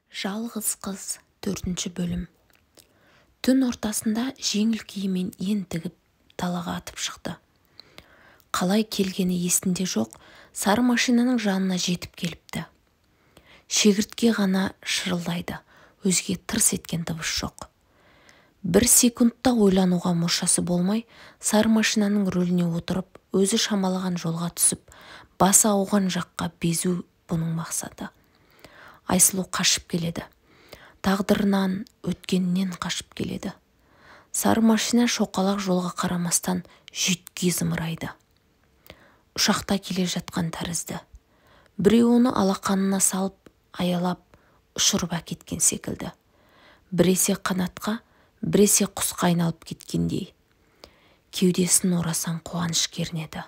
Жалғыз қыз 4-ші бөлім. Түн ортасында жеңіл киіммен ентігіп далаға атып шықты. Қалай келгені есінде жоқ, сары машинаның жанына жетіп келіпті. Шегіртке ғана шырылдайды, өзге тырс еткен дыбыс жоқ. Бір секундта ойлануға мұршасы болмай, сары машинаның рөліне отырып, өзі шамалаған жолға түсіп, басы ауған жаққа безу бұның мақсаты. Айсұлу қашып келеді. Тағдырынан, өткенінен қашып келеді. Сары машина шоқалақ жолға қарамастан жүйткей зымырайды. Ұшақта келе жатқан тәрізді. Біреу оны алақанына салып, аялап, ұшырып әкеткен секілді. Біресе қанатқа, біресе құсқа айналып кеткендей. Кеудесін орасан қуаныш кернеді.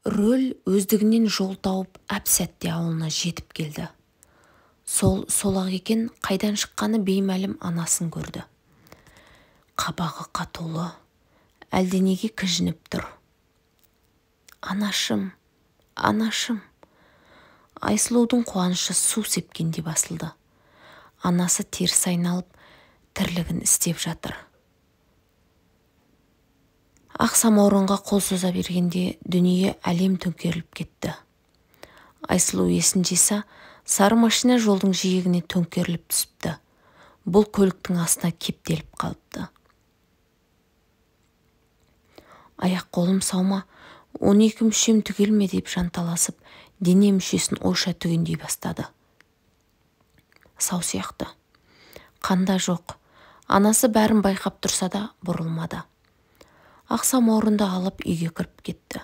Рөл өздігінен жол тауып әп-сәтте ауылына жетіп келді. Сол-ақ екен, қайдан шыққаны беймәлім анасын көрді. Қабағы қатулы, әлденеге кіжініп тұр. Анашым, анашым. Айсұлудың қуанышы су сепкенде басылды. Анасы теріс айналып, тірлігін істеп жатыр. Ақ самаурынға қол соза бергенде дүние әлем төңкеріліп кетті. Айсұлу есін жиса, сары машина жолдың жиегіне төңкеріліп түсіпті. Бұл көліктің астына кептеліп қалыпты. Аяқ қолым саума, 12 мүшем түгелме деп жанталасып, дене мүшесін ойша түгендей бастады. Сау сияқты. Қанда жоқ. Анасы бәрін байқап тұрса да бұрылмады. Ақ самаурынды алып үйге кіріп кетті.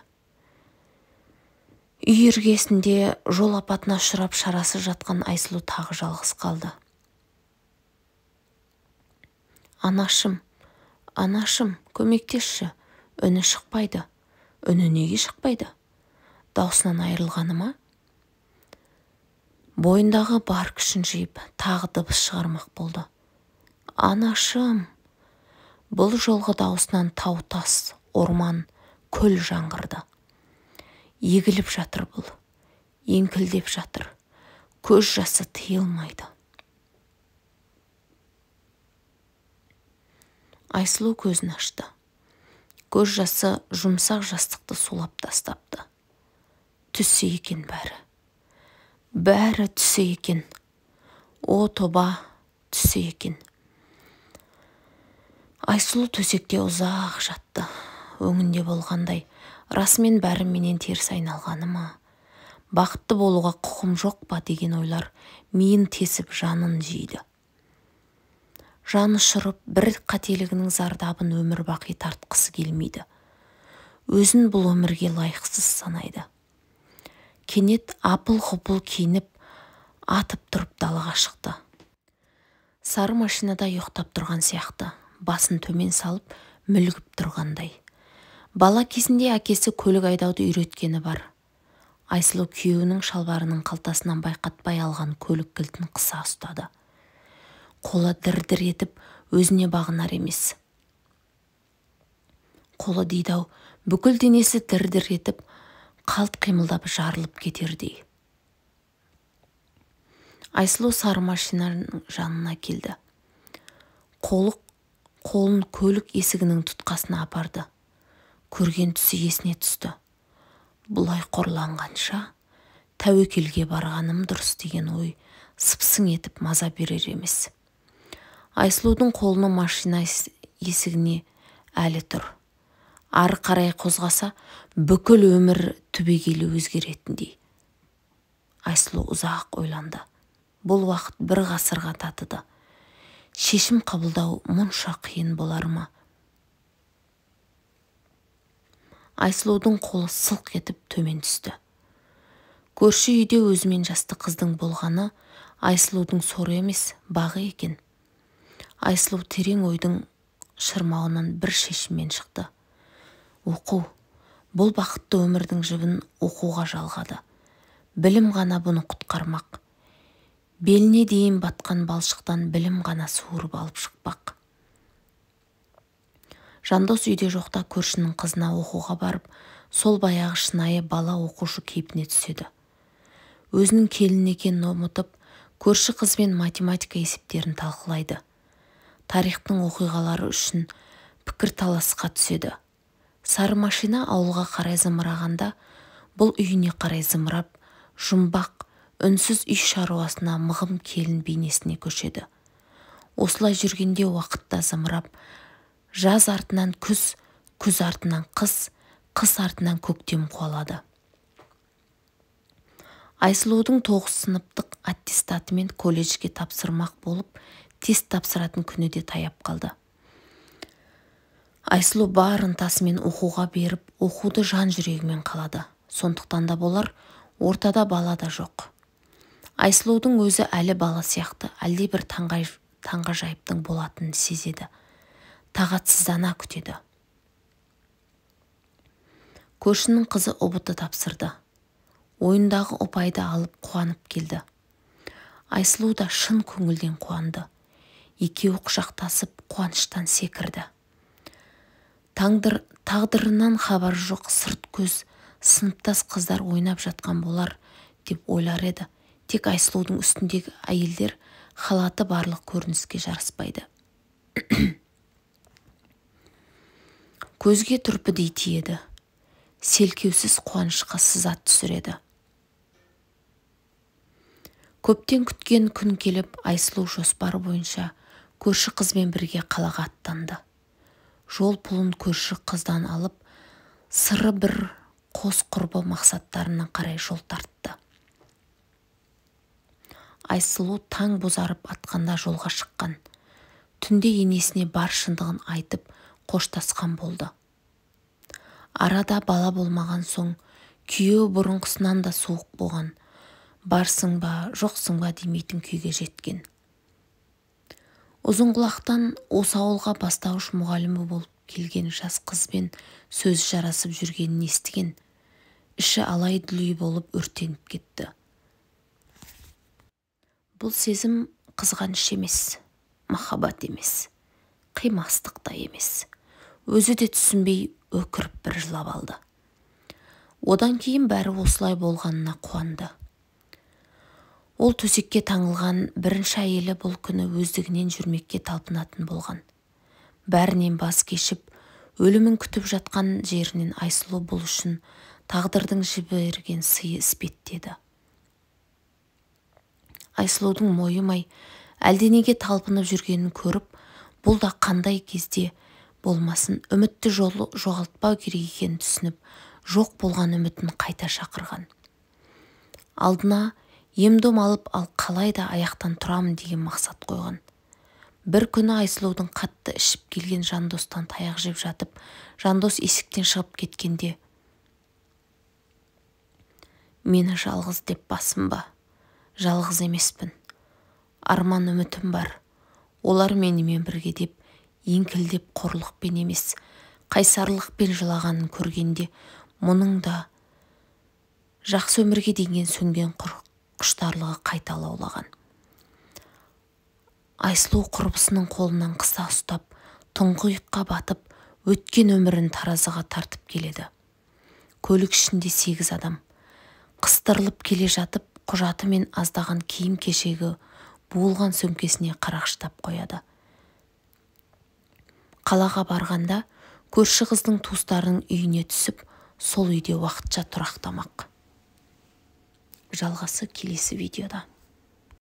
Үй іргесінде жол апатына ұшырап шарасы жатқан Айсұлу тағы жалғыз қалды. Анашым, анашым, көмектесші. Үні шықпайды. Үні неге шықпайды? Даусынан айырылғаны ма? Бойындағы бар күшін жиып, тағы дыбыс шығармақ болды. Анашым. Бұл жолғы даусынан тау-тас, орман, көл жаңғырды. Егіліп жатыр бұл. Еңкілдеп жатыр. Көз жасы тыйылмайды. Айсұлу көзін ашты. Көз жасы жұмсақ жастықты сулап тастапты. Түссе екен бәрі. Бәрі түссе екен. О тоба, түссе екен. Айсұлу төсекте ұзақ жатты. Өңінде болғандай, расымен бәрі менен теріс айналғаны ма? Бақытты болуға құқым жоқ па деген ойлар миын тесіп жанын жейді. Жаны шырып, бір қателігінің зардабын өмір бақи тартқысы келмейді. Өзін бұл өмірге лайықсыз санайды. Кенет апыл-ғұпыл киініп, атып тұрып далаға шықты. Сары машинада ұйықтап тұрған сияқты. Басын төмен салып, мүлгіп тұрғандай. Бала кезінде әкесі көлік айдауды үйреткені бар. Айсұлу күйеуінің шалбарының қалтасынан байқатпай алған көлік кілтін қыса ұстады. Қолы дір-дір етіп, өзіне бағынар емес. Қолы дейді-ау, бүкіл денесі дір-дір етіп, қалт қимылдап жарылып кетердей. Айсұлу сары машинаның жанына келді. Қолын көлік есігінің тұтқасына апарды. Көрген түсі есіне түсті. Бұлай қорланғанша, тәуекелге барғаным дұрыс деген ой сыпсың етіп маза берер емес. Айсұлудың қолына машина есігіне әлі тұр. Ары қарай қозғаса, бүкіл өмір түбегейлі өзгеретіндей. Айсұлу ұзақ ойланды. Бұл уақыт бір ғасырға татыды. Шешім қабылдау мұнша қиын болар ма? Айсұлудың қолы сылқ етіп төмен түсті. Көрші үйде өзімен жасты қыздың болғаны Айсұлудың соры емес, бағы екен. Айсұлу терең ойдың шырмауынан бір шешіммен шықты. Оқу. Бұл бақытты өмірдің жібін оқуға жалғады. Білім ғана бұны құтқармақ. Беліне дейін батқан балшықтан білім ғана суырып алып шықпақ. Жандос үйде жоқта көршінің қызына оқуға барып, сол баяғы шынайы бала оқушы кейпіне түседі. Өзінің келін екенін ұмытып, Көрші қызбен математика есептерін талқылайды. Тарихтың оқиғалары үшін пікір таласқа түседі. Сары машина ауылға қарай зымырағанда, бұл үйіне қарай зымырап, жұмбақ, үнсіз үй шаруасына мығым келін бейнесіне көшеді. Осылай жүргенде уақытта зымырап, жаз артынан күз, күз артынан қыс, қыс артынан көктем қуалады. Айсұлудың 9 сыныптық аттестатымен колледжге тапсырмақ болып, тест тапсыратын күні де таяп қалды. Айсұлу бар ынтасымен оқуға беріп, оқуды жан жүрегімен қалады. Сондықтан да болар, ортада бала да жоқ. Айсұлудың өзі әлі бала сияқты әлде бір таңғажайыптың болатынын сезеді. Тағатсыздана күтеді. Көршінің қызы ұбт тапсырды. Ойындағы ұпайды алып қуанып келді. Айсұлу да шын көңілден қуанды. Екеуі құшақтасып қуаныштан секірді. Тағдырынан хабар жоқ сырт көз, сыныптас қыздар ойнап жатқан болар деп ойлар еді. Тек Айсұлудың үстіндегі әйелдер халаты барлық көрініске жараспайды. Көзге түрпідей тиеді. Селкеусіз қуанышқа сызат түсіреді. Көптен күткен күн келіп, Айсұлу жоспары бойынша көрші қызбен бірге қалаға аттанды. Жол пұлын көрші қыздан алып, сыры бір қос құрбы мақсаттарына қарай жол тартты. Айсұлу таң бозарып атқанда жолға шыққан. Түнде енесіне бар шындығын айтып, қоштасқан болды. Арада бала болмаған соң, күйеуі бұрынғысынан да суық болған. Барсың ба, жоқсың ба демейтін күйге жеткен. Ұзынқұлақтан осы ауылға бастауыш мұғалімі болып келген жас қызбен сөз жарасып жүргенін естіген. Іші алай-дүлей болып өртеніп кетті. Бұл сезім қызғаныш емес, махаббат емес, қимастық та емес. Өзі де түсінбей өкіріп бір жылап алды. Одан кейін бәрі осылай болғанына қуанды. Ол төсекке таңылған бірінші әйелі бұл күні өздігінен жүрмекке талпынатын болған. Бәрінен бас кешіп, өлімін күтіп жатқан жерінен Айсұлу бұл үшін тағдырдың жіберген сыйы іспеттеді. Айсұлудың мойымай, әлденеге талпынып жүргенін көріп, бұл да қандай кезде болмасын үмітті жоғалтпау керек екенін түсініп, жоқ болған үмітін қайта шақырған. Алдына ем-дом алып, ал қалай да аяқтан тұрамын деген мақсат қойған. Бір күні Айсұлудың қатты ішіп келген Жандостан таяқ жеп жатып, Жандос есіктен шығып кеткенде: «Мені жалғыз деп басым ба? Жалғыз емеспін. Арман үмітім бар. Олар менімен бірге» деп, еңкілдеп қорлықпен емес, қайсарлықпен жылағанын көргенде, мұның да жақсы өмірге деген сөнген құштарлығы қайта лаулаған. Айсұлу құрбысының қолынан қыса ұстап, тұңғиыққа батып, өткен өмірін таразыға тартып келеді. Көлік ішінде 8 адам. Қыстырылып келе жатып, құжаты мен аздаған киім-кешегі буылған сөмкесіне қарақштап қояды. Қалаға барғанда көрші қыздың туыстарының үйіне түсіп, сол үйде уақытша тұрақтамақ. Жалғасы келесі видеода.